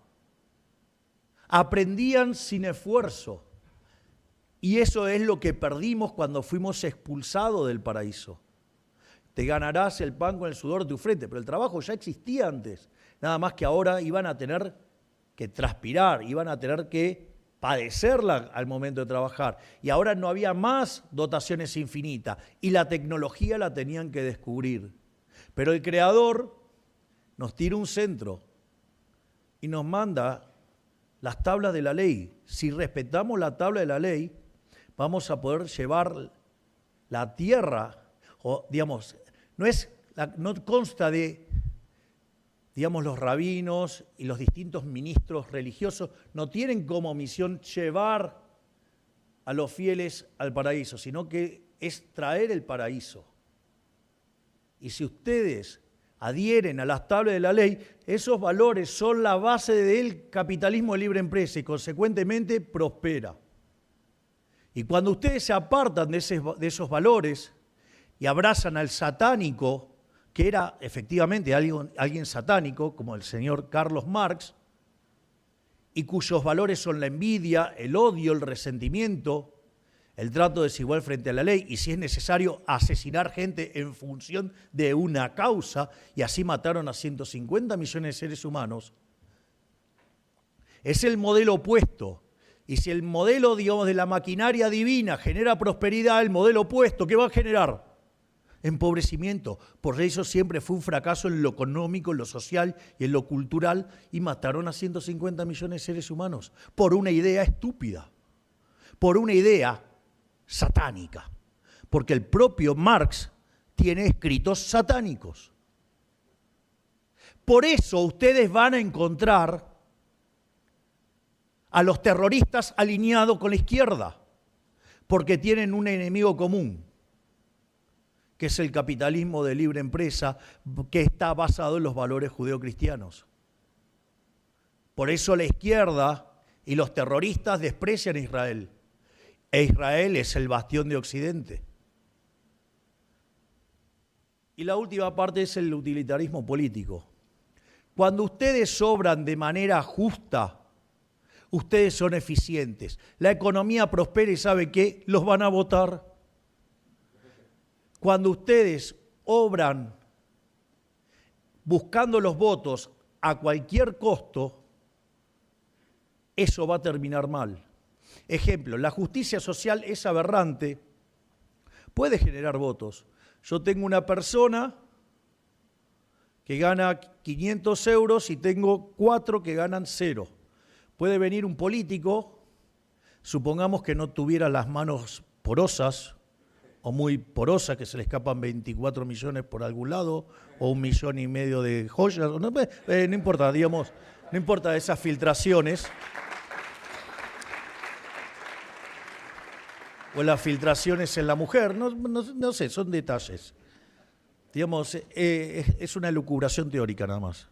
Aprendían sin esfuerzo. Y eso es lo que perdimos cuando fuimos expulsados del paraíso. Te ganarás el pan con el sudor de tu frente, pero el trabajo ya existía antes. Nada más que ahora iban a tener que transpirar, iban a tener que padecerla al momento de trabajar. Y ahora no había más dotaciones infinitas y la tecnología la tenían que descubrir. Pero el Creador nos tira un centro y nos manda las tablas de la ley. Si respetamos la tabla de la ley, vamos a poder llevar la tierra, o digamos, no consta de, digamos, los rabinos y los distintos ministros religiosos no tienen como misión llevar a los fieles al paraíso, sino que es traer el paraíso. Y si ustedes adhieren a las tablas de la ley, esos valores son la base del capitalismo de libre empresa y consecuentemente prospera. Y cuando ustedes se apartan de esos valores y abrazan al satánico, que era efectivamente alguien satánico, como el señor Carlos Marx, y cuyos valores son la envidia, el odio, el resentimiento, el trato desigual frente a la ley, y si es necesario asesinar gente en función de una causa, y así mataron a 150 millones de seres humanos, es el modelo opuesto. Y si el modelo, digamos, de la maquinaria divina genera prosperidad, el modelo opuesto, ¿qué va a generar? Empobrecimiento. Por eso siempre fue un fracaso en lo económico, en lo social y en lo cultural, y mataron a 150 millones de seres humanos por una idea estúpida, por una idea satánica, porque el propio Marx tiene escritos satánicos. Por eso ustedes van a encontrar a los terroristas alineados con la izquierda, porque tienen un enemigo común, que es el capitalismo de libre empresa, que está basado en los valores judeocristianos. Por eso la izquierda y los terroristas desprecian a Israel, e Israel es el bastión de Occidente. Y la última parte es el utilitarismo político. Cuando ustedes obran de manera justa, ustedes son eficientes. La economía prospera y ¿sabe qué? Los van a votar. Cuando ustedes obran buscando los votos a cualquier costo, eso va a terminar mal. Ejemplo, la justicia social es aberrante, puede generar votos. Yo tengo una persona que gana 500 euros y tengo 4 que ganan 0. Puede venir un político, supongamos que no tuviera las manos porosas o muy porosas, que se le escapan 24 millones por algún lado, o 1,5 millones de joyas, no importa, digamos, no importa esas filtraciones. O las filtraciones en la mujer, no sé, son detalles. Digamos, es una elucubración teórica nada más.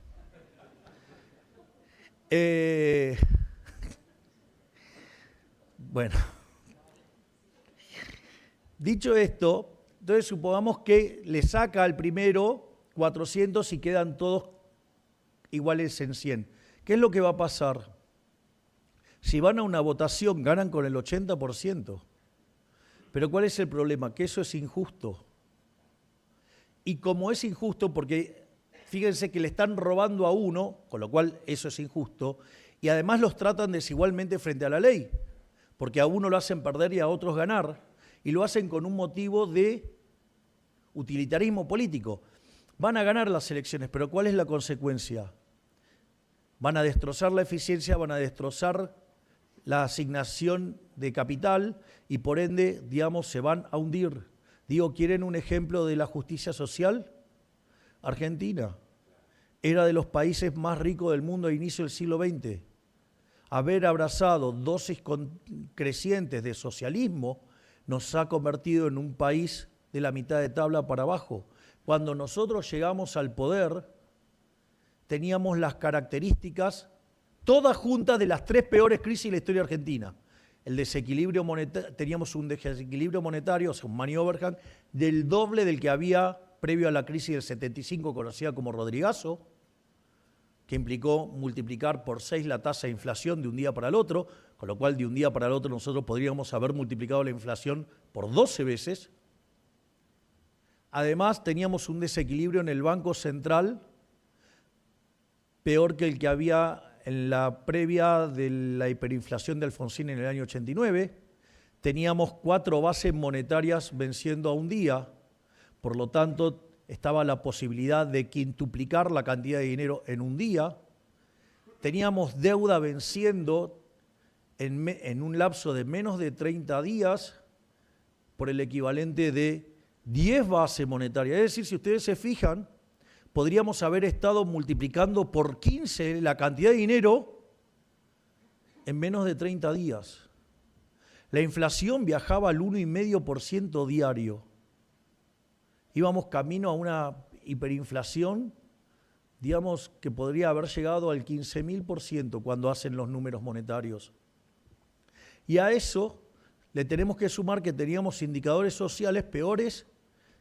Bueno, dicho esto, entonces supongamos que le saca al primero 400 y quedan todos iguales en 100. ¿Qué es lo que va a pasar? Si van a una votación, ganan con el 80%. Pero ¿cuál es el problema? Que eso es injusto. Y como es injusto, porque fíjense que le están robando a uno, con lo cual eso es injusto, y además los tratan desigualmente frente a la ley, porque a uno lo hacen perder y a otros ganar, y lo hacen con un motivo de utilitarismo político. Van a ganar las elecciones, pero ¿cuál es la consecuencia? Van a destrozar la eficiencia, van a destrozar la asignación de capital y por ende, digamos, se van a hundir. Digo, ¿quieren un ejemplo de la justicia social? Argentina era de los países más ricos del mundo a inicio del siglo XX. Haber abrazado dosis crecientes de socialismo nos ha convertido en un país de la mitad de tabla para abajo. Cuando nosotros llegamos al poder, teníamos las características todas juntas de las 3 peores crisis de la historia argentina. El desequilibrio monetario, teníamos un desequilibrio monetario, o sea, un money overhang, del doble del que había previo a la crisis del 75, conocida como Rodrigazo, que implicó multiplicar por 6 la tasa de inflación de un día para el otro, con lo cual de un día para el otro nosotros podríamos haber multiplicado la inflación por 12 veces. Además, teníamos un desequilibrio en el Banco Central peor que el que había en la previa de la hiperinflación de Alfonsín en el año 89, teníamos 4 bases monetarias venciendo a un día, por lo tanto estaba la posibilidad de quintuplicar la cantidad de dinero en un día, teníamos deuda venciendo en un lapso de menos de 30 días por el equivalente de 10 bases monetarias. Es decir, si ustedes se fijan, podríamos haber estado multiplicando por 15 la cantidad de dinero en menos de 30 días. La inflación viajaba al 1,5% diario. Íbamos camino a una hiperinflación, digamos, que podría haber llegado al 15.000% cuando hacen los números monetarios. Y a eso le tenemos que sumar que teníamos indicadores sociales peores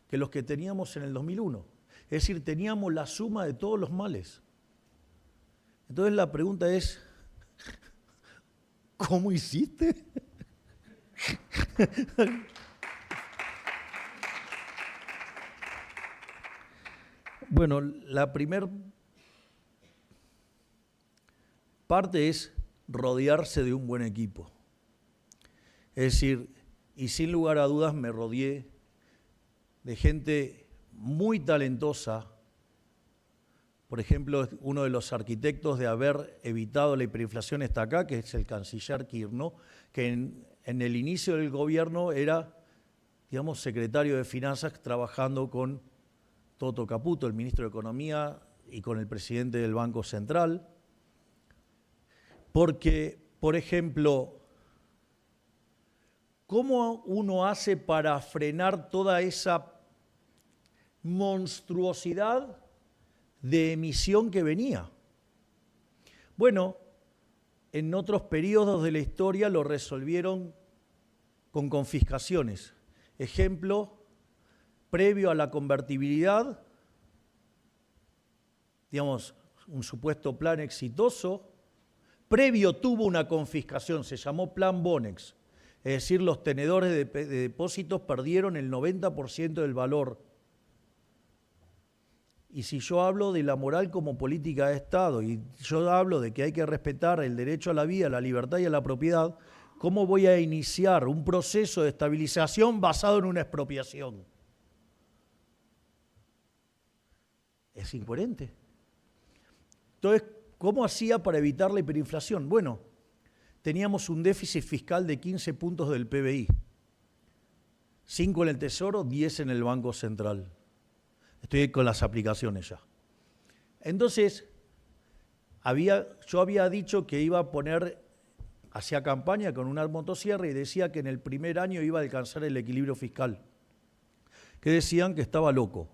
que los que teníamos en el 2001. Es decir, teníamos la suma de todos los males. Entonces la pregunta es, ¿cómo hiciste? Bueno, la primera parte es rodearse de un buen equipo. Es decir, y sin lugar a dudas me rodeé de gente muy talentosa. Por ejemplo, uno de los arquitectos de haber evitado la hiperinflación está acá, que es el canciller Kirchner, que en el inicio del gobierno era, digamos, secretario de Finanzas trabajando con Toto Caputo, el ministro de Economía, y con el presidente del Banco Central. Porque, por ejemplo, ¿cómo uno hace para frenar toda esa monstruosidad de emisión que venía? Bueno, en otros periodos de la historia lo resolvieron con confiscaciones. Ejemplo, previo a la convertibilidad, digamos, un supuesto plan exitoso, previo tuvo una confiscación, se llamó Plan Bonex. Es decir, los tenedores de depósitos perdieron el 90% del valor. Y si yo hablo de la moral como política de Estado y yo hablo de que hay que respetar el derecho a la vida, a la libertad y a la propiedad, ¿cómo voy a iniciar un proceso de estabilización basado en una expropiación? Es incoherente. Entonces, ¿cómo hacía para evitar la hiperinflación? Bueno, teníamos un déficit fiscal de 15 puntos del PBI, 5 en el Tesoro, 10 en el Banco Central. Estoy con las aplicaciones ya. Entonces, yo había dicho que iba a poner, hacía campaña con una motosierra y decía que en el primer año iba a alcanzar el equilibrio fiscal. Que decían que estaba loco,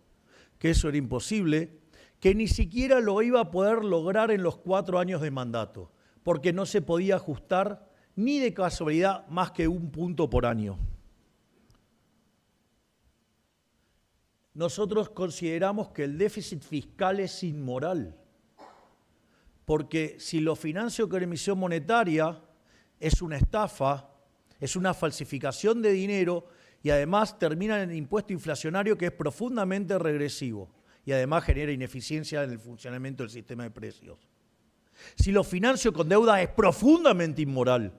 que eso era imposible, que ni siquiera lo iba a poder lograr en los 4 años de mandato, porque no se podía ajustar ni de casualidad más que 1 punto por año. Nosotros consideramos que el déficit fiscal es inmoral, porque si lo financio con emisión monetaria es una estafa, es una falsificación de dinero y además termina en el impuesto inflacionario que es profundamente regresivo y además genera ineficiencia en el funcionamiento del sistema de precios. Si lo financio con deuda es profundamente inmoral,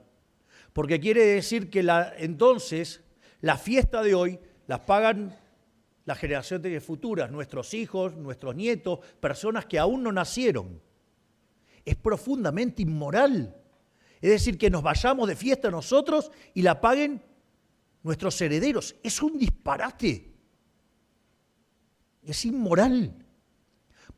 porque quiere decir que entonces la fiesta de hoy las pagan las generaciones futuras, nuestros hijos, nuestros nietos, personas que aún no nacieron. Es profundamente inmoral. Es decir, que nos vayamos de fiesta nosotros y la paguen nuestros herederos. Es un disparate. Es inmoral.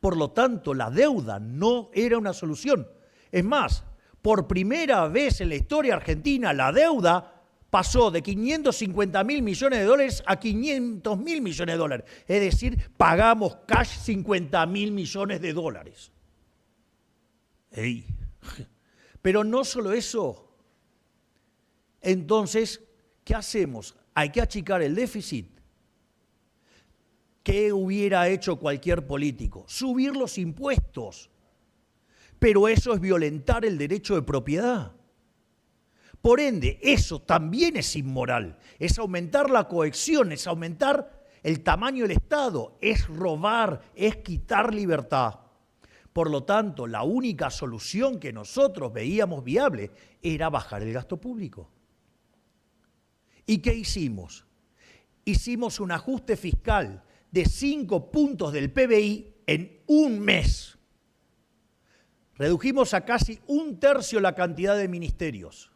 Por lo tanto, la deuda no era una solución. Es más, por primera vez en la historia argentina, la deuda pasó de 550.000 millones de dólares a 500.000 millones de dólares. Es decir, pagamos cash 50.000 millones de dólares. ¡Ey! Pero no solo eso. Entonces, ¿qué hacemos? Hay que achicar el déficit. ¿Qué hubiera hecho cualquier político? Subir los impuestos. Pero eso es violentar el derecho de propiedad. Por ende, eso también es inmoral. Es aumentar la cohesión, es aumentar el tamaño del Estado, es robar, es quitar libertad. Por lo tanto, la única solución que nosotros veíamos viable era bajar el gasto público. ¿Y qué hicimos? Hicimos un ajuste fiscal de 5 puntos del PBI en un mes. Redujimos a casi 1/3 la cantidad de ministerios.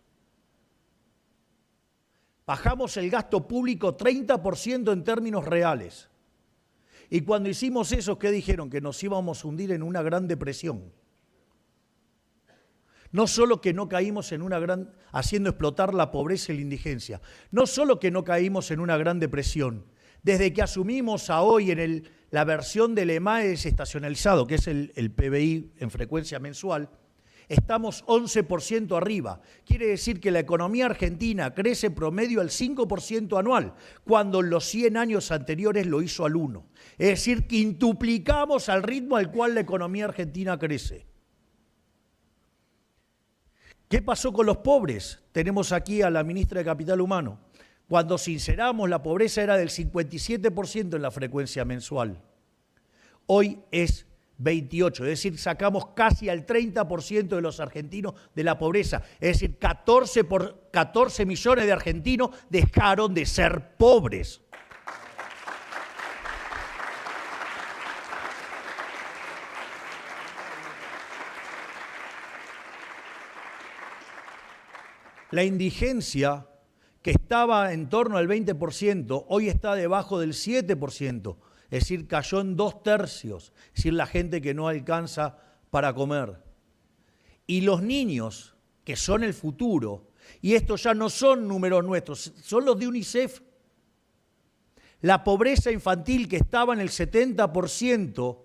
Bajamos el gasto público 30% en términos reales. Y cuando hicimos eso, ¿qué dijeron? Que nos íbamos a hundir en una gran depresión. No solo que no caímos en haciendo explotar la pobreza y la indigencia, no solo que no caímos en una gran depresión, desde que asumimos a hoy en la versión del EMAE desestacionalizado, que es el PBI en frecuencia mensual, estamos 11% arriba. Quiere decir que la economía argentina crece promedio al 5% anual, cuando en los 100 años anteriores lo hizo al 1%. Es decir, quintuplicamos al ritmo al cual la economía argentina crece. ¿Qué pasó con los pobres? Tenemos aquí a la ministra de Capital Humano. Cuando sinceramos, la pobreza era del 57% en la frecuencia mensual. Hoy es 28%, es decir, sacamos casi al 30% de los argentinos de la pobreza. Es decir, 14 millones de argentinos dejaron de ser pobres. La indigencia, que estaba en torno al 20%, hoy está debajo del 7%. Es decir, cayó en 2/3, es decir, la gente que no alcanza para comer. Y los niños, que son el futuro, y estos ya no son números nuestros, son los de UNICEF. La pobreza infantil, que estaba en el 70%,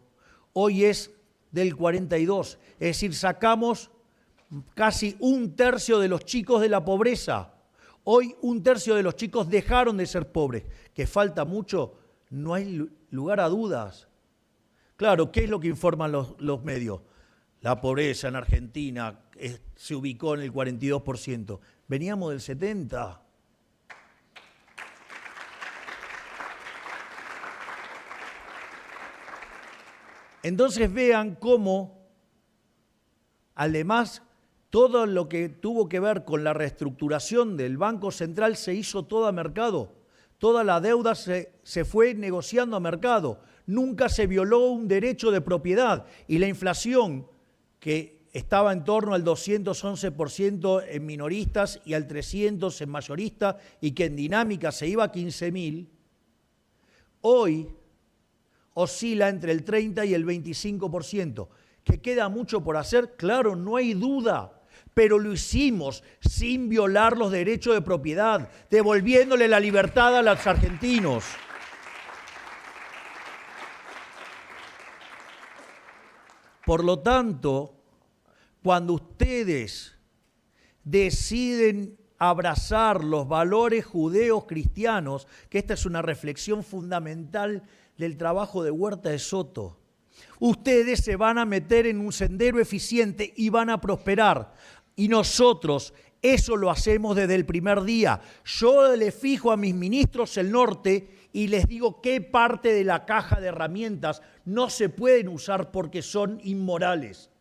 hoy es del 42%. Es decir, sacamos casi 1/3 de los chicos de la pobreza. Hoy 1/3 de los chicos dejaron de ser pobres. ¿Que falta mucho? No hay lugar a dudas. Claro, ¿qué es lo que informan los medios? La pobreza en Argentina se ubicó en el 42%. Veníamos del 70%. Entonces vean cómo, además, todo lo que tuvo que ver con la reestructuración del Banco Central se hizo todo a mercado. Toda la deuda se fue negociando a mercado. Nunca se violó un derecho de propiedad. Y la inflación, que estaba en torno al 211% en minoristas y al 300% en mayoristas, y que en dinámica se iba a 15.000, hoy oscila entre el 30 y el 25%. ¿Que queda mucho por hacer? Claro, no hay duda. Pero lo hicimos sin violar los derechos de propiedad, devolviéndole la libertad a los argentinos. Por lo tanto, cuando ustedes deciden abrazar los valores judeos cristianos, que esta es una reflexión fundamental del trabajo de Huerta de Soto, ustedes se van a meter en un sendero eficiente y van a prosperar. Y nosotros eso lo hacemos desde el primer día. Yo le fijo a mis ministros el norte y les digo qué parte de la caja de herramientas no se pueden usar porque son inmorales.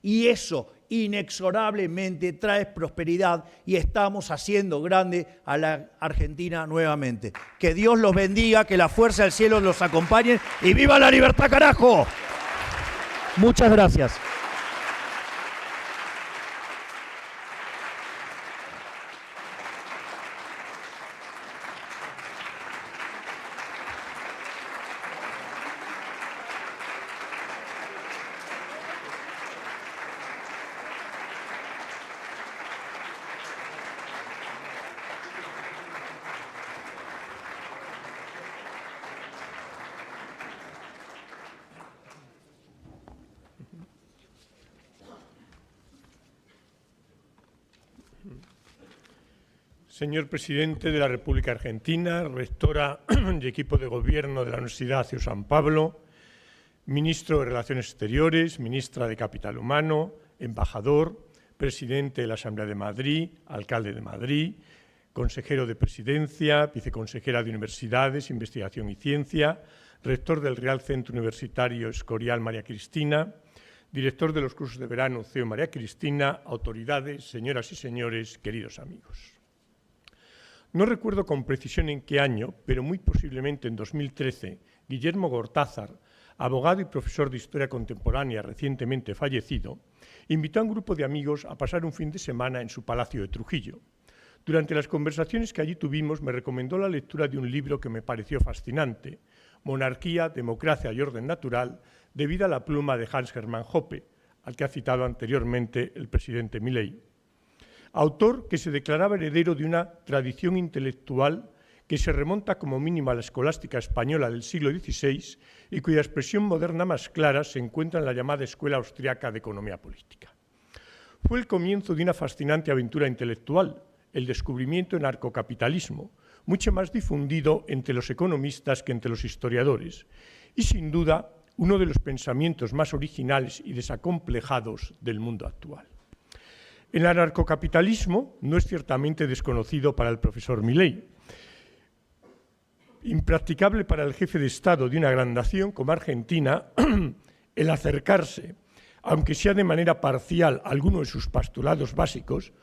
Y eso inexorablemente trae prosperidad y estamos haciendo grande a la Argentina nuevamente. Que Dios los bendiga, que la fuerza del cielo los acompañe y ¡viva la libertad, carajo! Muchas gracias. Señor Presidente de la República Argentina, Rectora y equipo de Gobierno de la Universidad CEU San Pablo, Ministro de Relaciones Exteriores, Ministra de Capital Humano, Embajador, Presidente de la Asamblea de Madrid, Alcalde de Madrid, Consejero de Presidencia, Viceconsejera de Universidades, Investigación y Ciencia, Rector del Real Centro Universitario Escorial María Cristina, Director de los cursos de verano CEU María Cristina, autoridades, señoras y señores, queridos amigos. No recuerdo con precisión en qué año, pero muy posiblemente en 2013, Guillermo Gortázar, abogado y profesor de Historia Contemporánea recientemente fallecido, invitó a un grupo de amigos a pasar un fin de semana en su palacio de Trujillo. Durante las conversaciones que allí tuvimos, me recomendó la lectura de un libro que me pareció fascinante, Monarquía, Democracia y Orden Natural, debido a la pluma de Hans Hermann Hoppe, al que ha citado anteriormente el presidente Milei. Autor que se declaraba heredero de una tradición intelectual que se remonta como mínimo a la escolástica española del siglo XVI y cuya expresión moderna más clara se encuentra en la llamada Escuela Austriaca de Economía Política. Fue el comienzo de una fascinante aventura intelectual, el descubrimiento del anarcocapitalismo, mucho más difundido entre los economistas que entre los historiadores, y sin duda uno de los pensamientos más originales y desacomplejados del mundo actual. El anarcocapitalismo no es ciertamente desconocido para el profesor Milei. Impracticable para el jefe de Estado de una gran nación como Argentina el acercarse, aunque sea de manera parcial, a alguno de sus postulados básicos,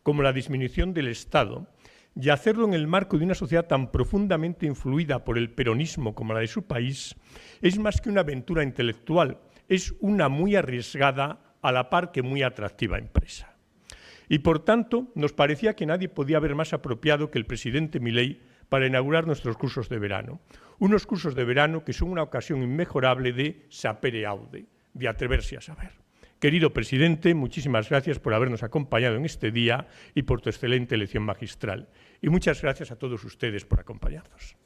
como la disminución del Estado, y hacerlo en el marco de una sociedad tan profundamente influida por el peronismo como la de su país, es más que una aventura intelectual, es una muy arriesgada, a la par que muy atractiva empresa. Y por tanto, nos parecía que nadie podía haber más apropiado que el presidente Milei para inaugurar nuestros cursos de verano. Unos cursos de verano que son una ocasión inmejorable de sapere aude, de atreverse a saber. Querido presidente, muchísimas gracias por habernos acompañado en este día y por tu excelente lección magistral. Y muchas gracias a todos ustedes por acompañarnos.